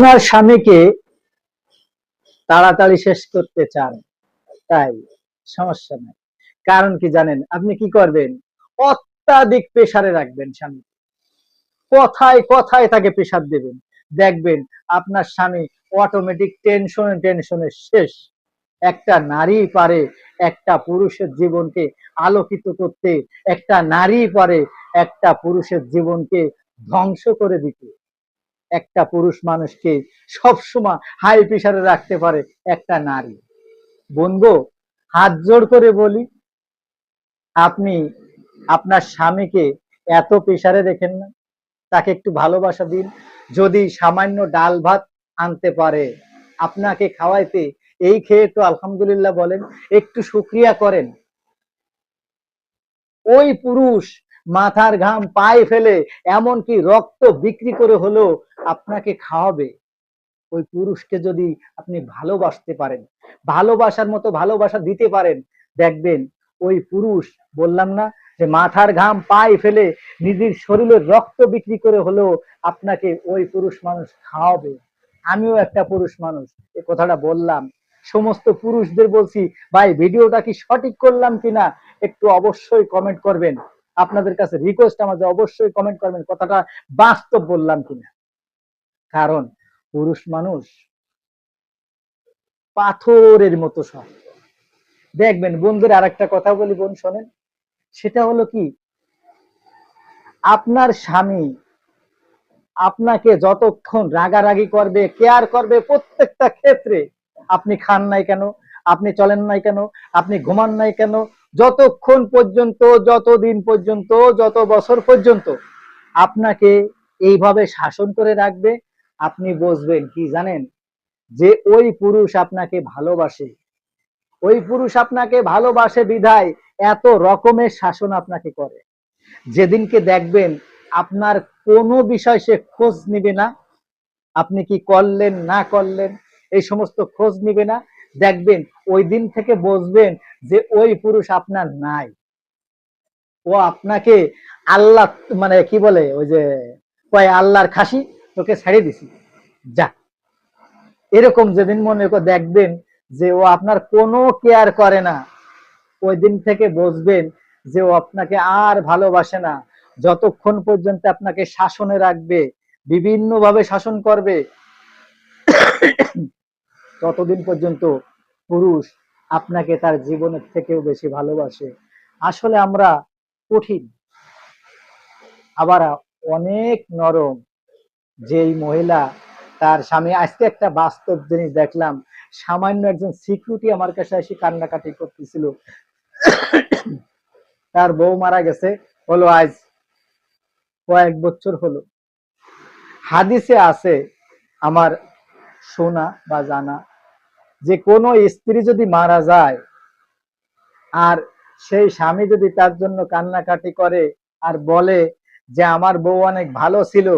আপনার স্বামীকে তাড়াতাড়ি শেষ করতে চান, তাই সমস্যা নাই। কারণ কি জানেন? আপনি কি করবেন? অত্যাধিক প্রেসারে রাখবেন স্বামী, কথায় কথায় তাকে প্রেসার দেবেন। দেখবেন আপনার স্বামী অটোমেটিক টেনশনে টেনশনে শেষ। একটা নারী পারে একটা পুরুষের জীবনকে আলোকিত করতে, একটা নারী পারে একটা পুরুষের জীবনকে ধ্বংস করে দিতে। একটা পুরুষ মানুষকে সবসময় হাই প্রেসারে রাখতে পারে একটা নারী। বন্ধু, হাত জোড় করে বলি, আপনি আপনার স্বামীকে এত প্রেসারে রেখেন না, তাকে একটু ভালোবাসা দিন। যদি সামান্য ডাল ভাত আনতে পারে আপনাকে খাওয়াইতে, এই খেয়ে তো আলহামদুলিল্লাহ বলেন, একটু শুকরিয়া করেন। ওই পুরুষ মাথার ঘাম পায়ে ফেলে, এমনকি রক্ত বিক্রি করে হলেও আপনাকে খাওয়াবে। ওই পুরুষকে যদি আপনি ভালোবাসতে পারেন, ভালোবাসার মতো ভালোবাসা দিতে পারেন, দেখবেন ওই পুরুষ, বললাম না যে মাথার ঘাম পায়ে ফেলে নিজের শরীরের রক্ত বিক্রি করে হলেও আপনাকে ওই পুরুষ মানুষ খাওয়াবে। আমিও একটা পুরুষ মানুষ, এই কথাটা বললাম। সমস্ত পুরুষদের বলছি, ভাই ভিডিওটা কি সঠিক করলাম কিনা একটু অবশ্যই কমেন্ট করবেন। আপনাদের কাছে রিকোয়েস্ট আমার, যে অবশ্যই কমেন্ট করবেন কথাটা বাস্তব বললাম কিনা। কারণ পুরুষ মানুষ পাথরের মতো শক্ত। দেখবেন বন্ধুরা, আর একটা কথা বলি বোন, শোনেন। সেটা হলো কি, আপনার স্বামী আপনাকে যতক্ষণ রাগারাগি করবে, কেয়ার করবে প্রত্যেকটা ক্ষেত্রে, আপনি খান নাই কেন, আপনি চলেন নাই কেন, আপনি ঘুমান নাই কেন, যতক্ষণ পর্যন্ত, যতদিন পর্যন্ত, যত বছর পর্যন্ত আপনাকে এইভাবে শাসন করে রাখবে, আপনি বুঝবেন কি জানেন, যে ওই পুরুষ আপনাকে ভালোবাসে। ওই পুরুষ আপনাকে ভালোবাসে বিধায় এত রকমের শাসন আপনাকে করে। যেদিনকে দেখবেন আপনার কোনো বিষয় সে খোঁজ নিবে না, আপনি কি করলেন না করলেন এই সমস্ত খোঁজ নিবে না, দেখবেন ওই দিন থেকে বুঝবেন যে ওই পুরুষ আপনার নাই। ও আপনাকে আল্লাহ, মানে কি বলে ওই যে কয়, আল্লাহর খাসি তোকে ছেড়ে দিছি যা, এরকম যেদিন মনে করে দেখবেন যে ও আপনার কোনো কেয়ার করে না, ওই দিন থেকে বুঝবেন যে ও আপনাকে আর ভালোবাসে না। যতক্ষণ পর্যন্ত আপনাকে শাসনে রাখবে, বিভিন্ন ভাবে শাসন করবে, ততদিন পর্যন্ত পুরুষ আপনাকে তার জীবনের থেকেও বেশি ভালোবাসে। আসলে আমরা কঠিন, আবার অনেক নরম। যেই মহিলা তার স্বামী, আজকে একটা বাস্তব জিনিস দেখলাম, সামান্য একজন সিকিউরিটি আমার কাছে এসে কান্নাকাটি করতেছিল। তার বউ মারা গেছে, হলো আজ কয়েক বছর হলো। হাদিসে আছে, আমার শোনা বা জানা, যে কোনো স্ত্রী যদি মারা যায় আর সেই স্বামী যদি তার জন্য কান্নাকাটি করে আর বলে যে আমার বউ অনেক ভালো ছিল,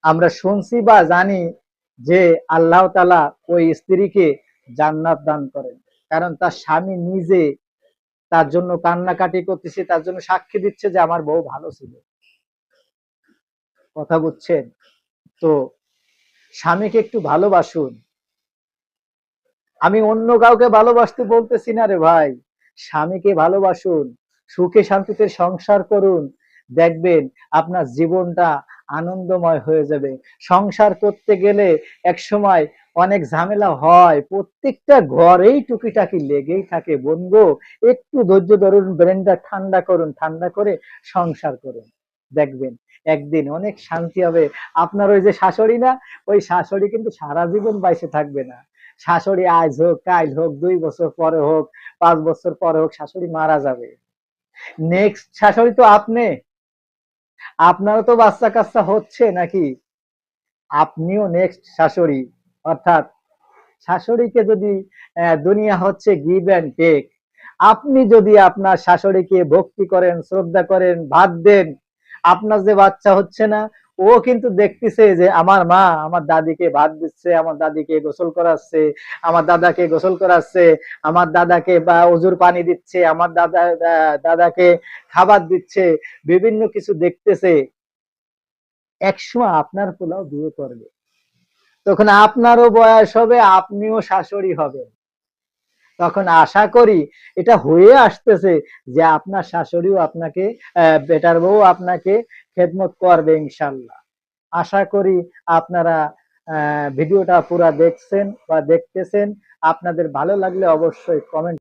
আমরা শুনছি বা জানি যে আল্লাহ তাআলা ওই স্ত্রীকে জান্নাত দান করেন। কারণ তার স্বামী নিজে তার জন্য কান্নাকাটি করতেছে, তার জন্য সাক্ষী দিচ্ছে যে আমার বউ ভালো ছিল। কথা বুঝছেন? তো স্বামীকে একটু ভালোবাসুন। আমি অন্য কাউকে ভালোবাসতে বলতেছি না রে ভাই, স্বামীকে ভালোবাসুন, সুখে শান্তিতে সংসার করুন। দেখবেন আপনার জীবনটা আনন্দময় হয়ে যাবে। সংসার করতে গেলে এক সময় অনেক ঝামেলা হয়, প্রত্যেকটা ঘরেই টুকিটাকি লেগেই থাকে। বন্ধু, একটু ধৈর্য ধরুন, ব্রেনটা ঠান্ডা করুন, ঠান্ডা করে সংসার করুন। দেখবেন একদিন অনেক শান্তি হবে। আপনার ওই যে শাশুড়ি না, ওই শাশুড়ি কিন্তু সারা জীবন বাইসে থাকবে না। শাশুড়ি আজ হোক, কাল হোক, 2 বছর পরে হোক, 5 বছর পরে হোক, শাশুড়ি মারা যাবে। নেক্সট শাশুড়ি তো আপনি। আপনারও তো বাচ্চা কাচ্চা হচ্ছে নাকি, আপনিও নেক্সট শাশুড়ি। অর্থাৎ শাশুড়িকে যদি, দুনিয়া হচ্ছে গিভ অ্যান্ড টেক। আপনি যদি আপনার শাশুড়িকে ভক্তি করেন, শ্রদ্ধা করেন, ভাত দেন, আপনার যে বাচ্চা হচ্ছে না, ও কিন্তু দেখতেছে যে আমার মা আমার দাদিকে ভাত দিচ্ছে, আমার দাদিকে গোসল করাচ্ছে, আমার দাদাকে গোসল করাচ্ছে, আমার দাদাকে বা অজুর পানি দিচ্ছে, আমার দাদাকে খাবার দিচ্ছে, বিভিন্ন কিছু দেখতেছে। একসময় আপনার পোলাও বিয়ে করবে। তখন আপনারও বয়স হবে, আপনিও শাশুড়ি হবেন। তখন আশা করি এটা হয়ে আসতেছে যে আপনার শাশুড়িও আপনাকে, বেটার বউ আপনাকে খেদমত করবে ইনশাল্লাহ। আশা করি আপনারা ভিডিওটা পুরা দেখছেন বা দেখতেছেন। আপনাদের ভালো লাগলে অবশ্যই কমেন্ট